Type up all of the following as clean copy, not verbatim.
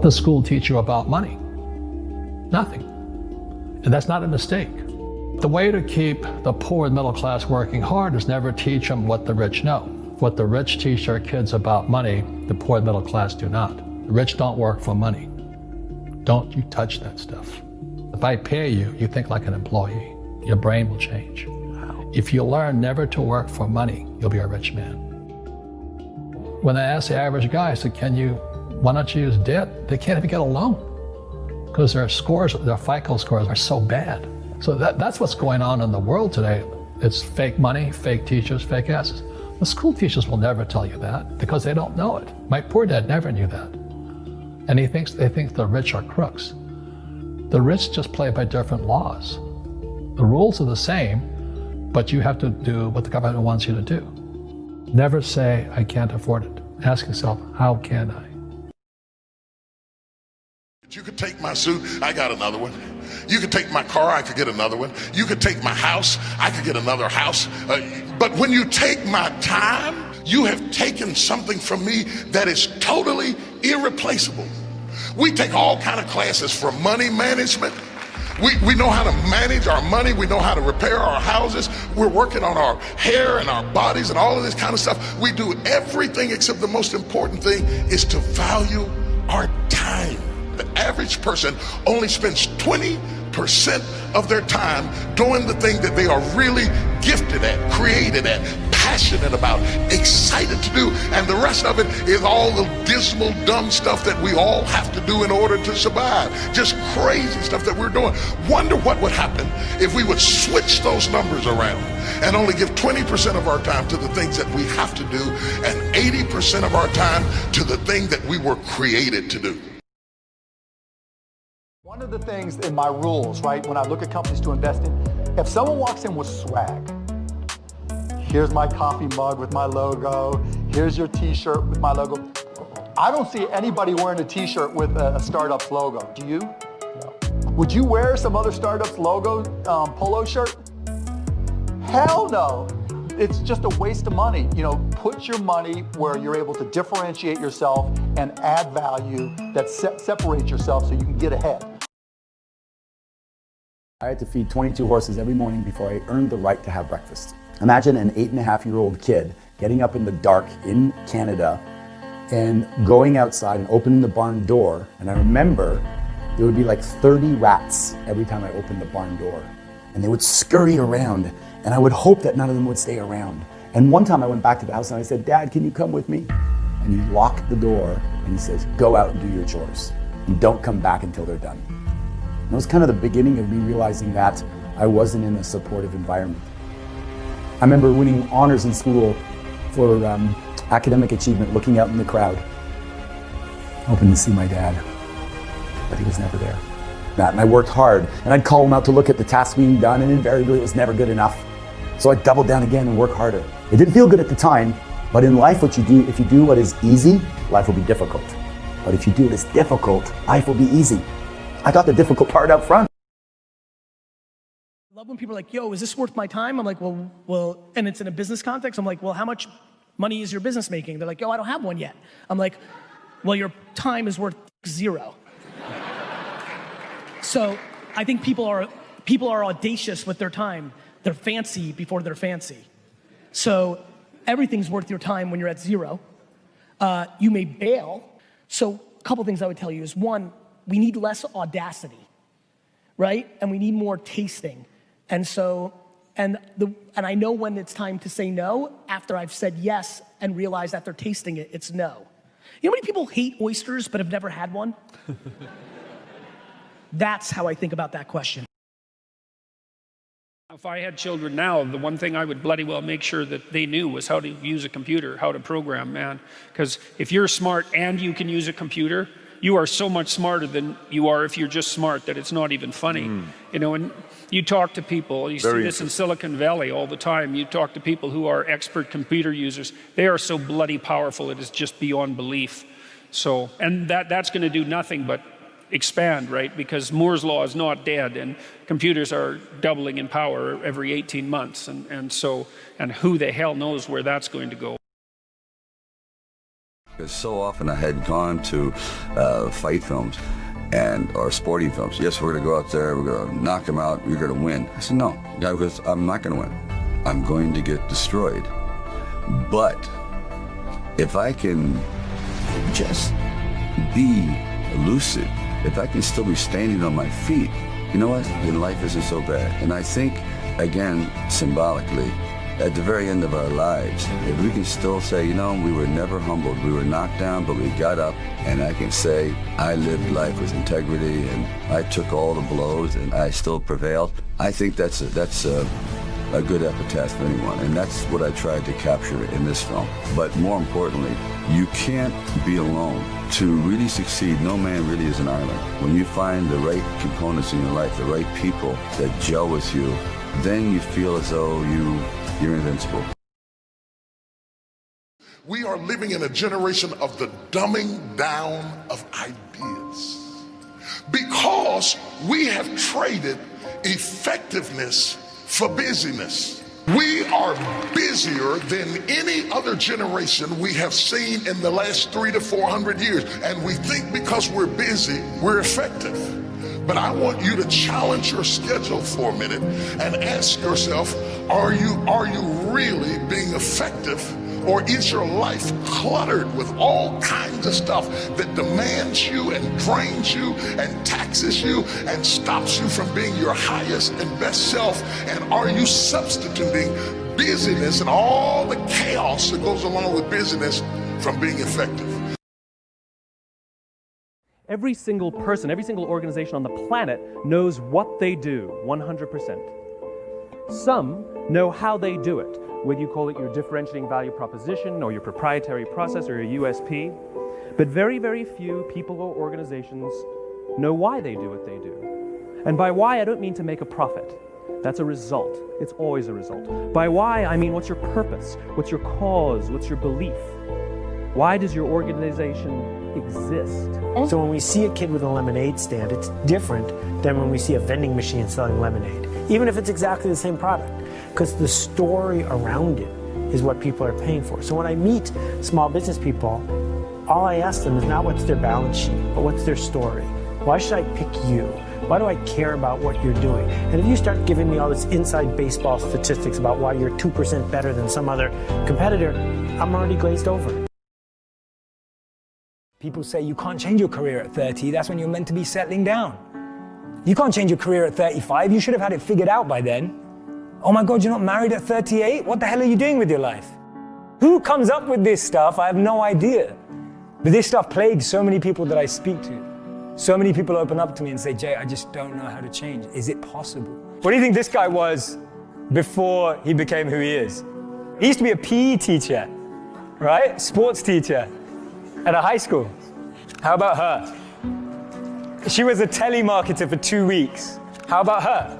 The school teach you about money? Nothing. And that's not a mistake. The way to keep the poor and middle class working hard is never teach them what the rich know. What the rich teach their kids about money, the poor and middle class do not. The rich don't work for money. Don't you touch that stuff. If I pay you, you think like an employee. Your brain will change. Wow. If you learn never to work for money, you'll be a rich man. When I asked the average guy, I said, why don't you use debt? They can't even get a loan because their scores, their FICO scores are so bad. So that's what's going on in the world today. It's fake money, fake teachers, fake asses. The school teachers will never tell you that because they don't know it. My poor dad never knew that. And they think the rich are crooks. The rich just play by different laws. The rules are the same, but you have to do what the government wants you to do. Never say, I can't afford it. Ask yourself, how can I? You could take my suit, I got another one. You could take my car, I could get another one. You could take my house, I could get another house. But when you take my time, you have taken something from me that is totally irreplaceable. We take all kind of classes from money management. We know how to manage our money. We know how to repair our houses. We're working on our hair and our bodies and all of this kind of stuff. We do everything except the most important thing is to value our time. The average person only spends 20% of their time doing the thing that they are really gifted at, created at, passionate about, excited to do, and the rest of it is all the dismal, dumb stuff that we all have to do in order to survive. Just crazy stuff that we're doing. Wonder what would happen if we would switch those numbers around and only give 20% of our time to the things that we have to do and 80% of our time to the thing that we were created to do. One of the things in my rules, right, when I look at companies to invest in, if someone walks in with swag, here's my coffee mug with my logo, here's your t-shirt with my logo. I don't see anybody wearing a t-shirt with a startup's logo. Do you? No. Would you wear some other startup's logo polo shirt? Hell no. It's just a waste of money. You know, put your money where you're able to differentiate yourself and add value that separates yourself so you can get ahead. I had to feed 22 horses every morning before I earned the right to have breakfast. Imagine an 8.5-year-old kid getting up in the dark in Canada and going outside and opening the barn door. And I remember there would be like 30 rats every time I opened the barn door. And they would scurry around. And I would hope that none of them would stay around. And one time I went back to the house and I said, Dad, can you come with me? And he locked the door and he says, go out and do your chores. And don't come back until they're done. And it was kind of the beginning of me realizing that I wasn't in a supportive environment. I remember winning honors in school for academic achievement, looking out in the crowd, hoping to see my dad, but he was never there. And I worked hard, and I'd call him out to look at the tasks being done, and invariably it was never good enough. So I'd double down again and work harder. It didn't feel good at the time, but in life what you do, if you do what is easy, life will be difficult. But if you do what is difficult, life will be easy. I got the difficult part up front. I love when people are like, yo, is this worth my time? I'm like, well, and it's in a business context. I'm like, well, how much money is your business making? They're like, yo, I don't have one yet. I'm like, well, your time is worth 0. So I think people are audacious with their time. They're fancy before they're fancy. So everything's worth your time when you're at 0. You may bail. So a couple things I would tell you is, one, we need less audacity, right? And we need more tasting. And so, and I know when it's time to say no after I've said yes and realized after tasting it, it's no. You know how many people hate oysters but have never had one? That's how I think about that question. If I had children now, the one thing I would bloody well make sure that they knew was how to use a computer, how to program, man. Because if you're smart and you can use a computer, you are so much smarter than you are if you're just smart that it's not even funny. You know, and you talk to people, you see this in Silicon Valley all the time, you talk to people who are expert computer users, they are so bloody powerful, it is just beyond belief. So, and that's gonna do nothing but expand, right? Because Moore's law is not dead and computers are doubling in power every 18 months. And who the hell knows where that's going to go. Because so often I had gone to fight films or sporting films. Yes, we're going to go out there, we're going to knock them out, you're going to win. I said, no. The guy goes, I'm not going to win. I'm going to get destroyed. But if I can just be lucid, if I can still be standing on my feet, you know what? Then life isn't so bad. And I think, again, symbolically, at the very end of our lives, if we can still say, you know, we were never humbled, we were knocked down, but we got up, and I can say, I lived life with integrity, and I took all the blows, and I still prevailed. I think that's a good epitaph for anyone, and that's what I tried to capture in this film. But more importantly, you can't be alone. To really succeed, no man really is an island. When you find the right components in your life, the right people that gel with you, then you feel as though you're invincible. We are living in a generation of the dumbing down of ideas because we have traded effectiveness for busyness. We are busier than any other generation we have seen in the last 300 to 400 years. And we think because we're busy, we're effective. But I want you to challenge your schedule for a minute and ask yourself, are you really being effective? Or is your life cluttered with all kinds of stuff that demands you and drains you and taxes you and stops you from being your highest and best self? And are you substituting busyness and all the chaos that goes along with busyness from being effective? Every single person, every single organization on the planet knows what they do 100%. Some know how they do it, whether you call it your differentiating value proposition or your proprietary process or your USP. But very, very few people or organizations know why they do what they do. And by why, I don't mean to make a profit. That's a result. It's always a result. By why, I mean what's your purpose? What's your cause? What's your belief? Why does your organization exist? So when we see a kid with a lemonade stand, it's different than when we see a vending machine selling lemonade, even if it's exactly the same product, because the story around it is what people are paying for. So when I meet small business people, all I ask them is not what's their balance sheet, but what's their story. Why should I pick you? Why do I care about what you're doing? And if you start giving me all this inside baseball statistics about why you're 2% better than some other competitor, I'm already glazed over. People say you can't change your career at 30, that's when you're meant to be settling down. You can't change your career at 35, you should have had it figured out by then. Oh my God, you're not married at 38? What the hell are you doing with your life? Who comes up with this stuff? I have no idea. But this stuff plagues so many people that I speak to. So many people open up to me and say, Jay, I just don't know how to change. Is it possible? What do you think this guy was before he became who he is? He used to be a PE teacher, right? Sports teacher at a high school. How about her? She was a telemarketer for 2 weeks. How about her?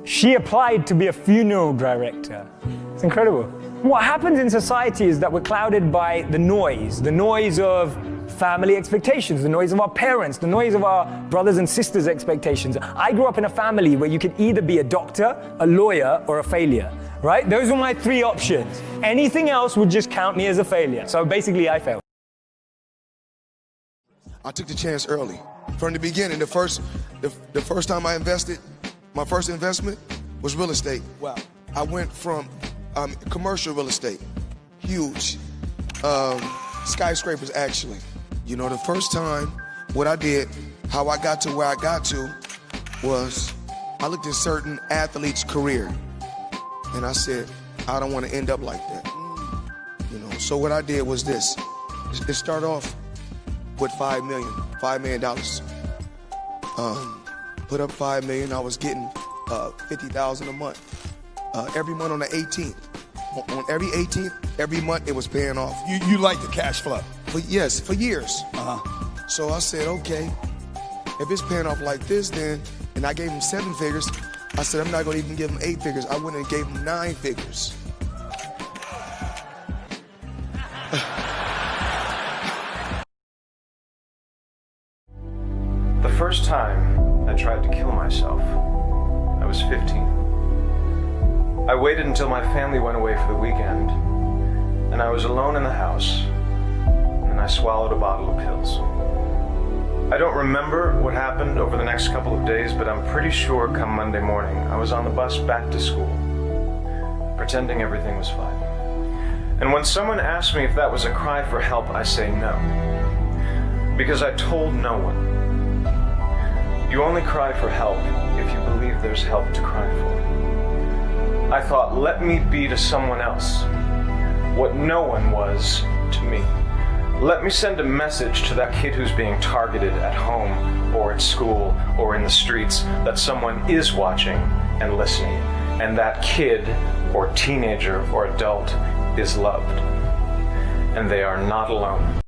She applied to be a funeral director. It's incredible. What happens in society is that we're clouded by the noise of family expectations, the noise of our parents, the noise of our brothers and sisters' expectations. I grew up in a family where you could either be a doctor, a lawyer, or a failure, right? Those were my three options. Anything else would just count me as a failure. So basically, I failed. I took the chance early. From the beginning, the first time I invested, my first investment was real estate. Wow. I went from commercial real estate, huge, skyscrapers actually. You know, the first time, what I did, how I got to where I got to was I looked at certain athletes' career and I said, I don't want to end up like that. You know, so what I did was this. It started off with $5 million. Put up $5 million, I was getting $50,000 a month. Every month on the 18th. On every 18th, every month it was paying off. You like the cash flow? Yes, for years. So I said, okay, if it's paying off like this, then, and I gave him 7 figures, I said, I'm not gonna even give him 8 figures. I went and gave him 9 figures. The first time I tried to kill myself, I was 15. I waited until my family went away for the weekend, and I was alone in the house and I swallowed a bottle of pills. I don't remember what happened over the next couple of days, but I'm pretty sure come Monday morning, I was on the bus back to school, pretending everything was fine. And when someone asked me if that was a cry for help, I say no, because I told no one. You only cry for help if you believe there's help to cry for. I thought, let me be to someone else what no one was to me. Let me send a message to that kid who's being targeted at home or at school or in the streets that someone is watching and listening, and that kid or teenager or adult is loved, and they are not alone.